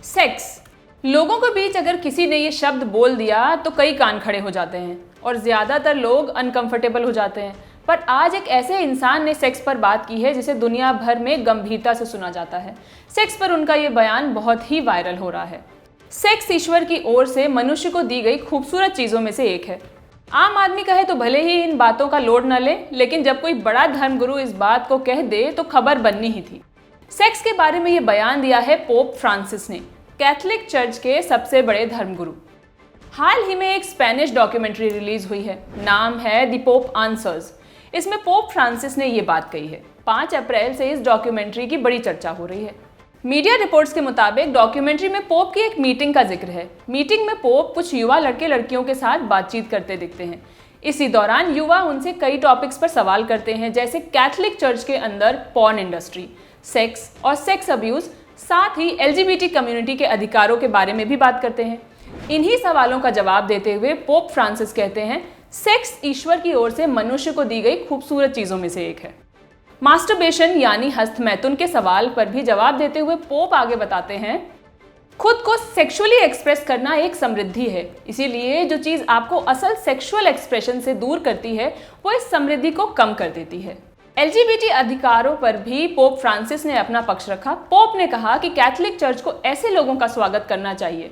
Sex. लोगों के बीच अगर किसी ने ये शब्द बोल दिया तो कई कान खड़े हो जाते हैं और ज़्यादातर लोग अनकंफर्टेबल हो जाते हैं। पर आज एक ऐसे इंसान ने सेक्स पर बात की है जिसे दुनिया भर में गंभीरता से सुना जाता है। सेक्स पर उनका ये बयान बहुत ही वायरल हो रहा है। सेक्स ईश्वर की ओर से मनुष्य को दी गई खूबसूरत चीज़ों में से एक है। आम आदमी कहे तो भले ही इन बातों का लोड न ले, लेकिन जब कोई बड़ा धर्मगुरु इस बात को कह दे तो खबर बननी ही थी। सेक्स के बारे में ये बयान दिया है पोप फ्रांसिस ने, कैथोलिक चर्च के सबसे बड़े धर्मगुरु। हाल ही में एक स्पेनिश डॉक्यूमेंट्री रिलीज हुई है, नाम है द पोप आंसर्स। इसमें पोप फ्रांसिस ने ये बात कही है। 5 अप्रैल से इस डॉक्यूमेंट्री की बड़ी चर्चा हो रही है। मीडिया रिपोर्ट्स के मुताबिक डॉक्यूमेंट्री में पोप की एक मीटिंग का जिक्र है। मीटिंग में पोप कुछ युवा लड़के लड़कियों के साथ बातचीत करते दिखते हैं। इसी दौरान युवा उनसे कई टॉपिक्स पर सवाल करते हैं, जैसे कैथोलिक चर्च के अंदर पॉर्न इंडस्ट्री, सेक्स और सेक्स अब्यूज, साथ ही एलजीबीटी कम्युनिटी के अधिकारों के बारे में भी बात करते हैं। इन्हीं सवालों का जवाब देते हुए पोप फ्रांसिस कहते हैं, सेक्स ईश्वर की ओर से मनुष्य को दी गई खूबसूरत चीजों में से एक है। मास्टरबेशन यानी हस्तमैथुन के सवाल पर भी जवाब देते हुए पोप आगे बताते हैं, खुद को सेक्सुअली एक्सप्रेस करना एक समृद्धि है, इसीलिए जो चीज आपको असल सेक्सुअल एक्सप्रेशन से दूर करती है वो इस समृद्धि को कम कर देती है। एलजीबीटी अधिकारों पर भी पोप फ्रांसिस ने अपना पक्ष रखा। पोप ने कहा कि कैथोलिक चर्च को ऐसे लोगों का स्वागत करना चाहिए।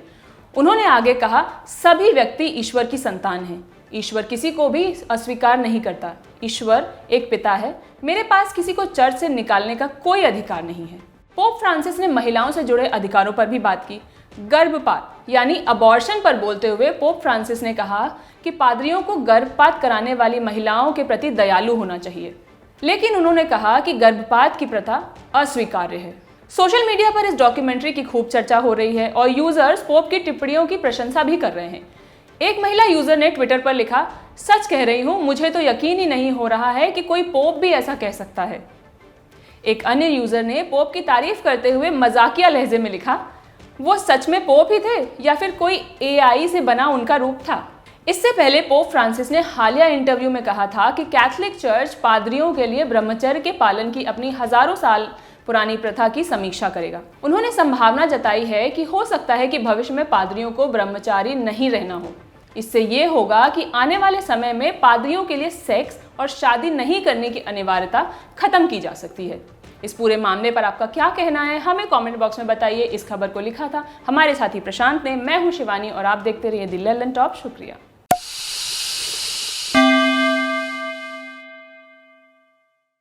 उन्होंने आगे कहा, सभी व्यक्ति ईश्वर की संतान हैं। ईश्वर किसी को भी अस्वीकार नहीं करता। ईश्वर एक पिता है। मेरे पास किसी को चर्च से निकालने का कोई अधिकार नहीं है। पोप फ्रांसिस ने महिलाओं से जुड़े अधिकारों पर भी बात की। गर्भपात यानी अबॉर्शन पर बोलते हुए पोप फ्रांसिस ने कहा कि पादरियों को गर्भपात कराने वाली महिलाओं के प्रति दयालु होना चाहिए, लेकिन उन्होंने कहा कि गर्भपात की प्रथा अस्वीकार्य है। सोशल मीडिया पर इस डॉक्यूमेंट्री की खूब चर्चा हो रही है और यूजर्स पोप की टिप्पणियों की प्रशंसा भी कर रहे हैं। एक महिला यूजर ने ट्विटर पर लिखा, सच कह रही हूँ, मुझे तो यकीन ही नहीं हो रहा है कि कोई पोप भी ऐसा कह सकता है। एक अन्य यूजर ने पोप की तारीफ करते हुए मजाकिया लहजे में लिखा, वो सच में पोप ही थे या फिर कोई एआई से बना उनका रूप था। इससे पहले पोप फ्रांसिस ने हालिया इंटरव्यू में कहा था कि कैथोलिक चर्च पादरियों के लिए ब्रह्मचर्य के पालन की अपनी हजारों साल पुरानी प्रथा की समीक्षा करेगा। उन्होंने संभावना जताई है कि हो सकता है कि भविष्य में पादरियों को ब्रह्मचारी नहीं रहना हो। इससे ये होगा कि आने वाले समय में पादरियों के लिए सेक्स और शादी नहीं करने की अनिवार्यता खत्म की जा सकती है। इस पूरे मामले पर आपका क्या कहना है, हमें कमेंट बॉक्स में बताइए। इस खबर को लिखा था हमारे साथी प्रशांत ने। मैं हूं शिवानी और आप देखते रहिए दिल्ली लंदन टॉप। शुक्रिया।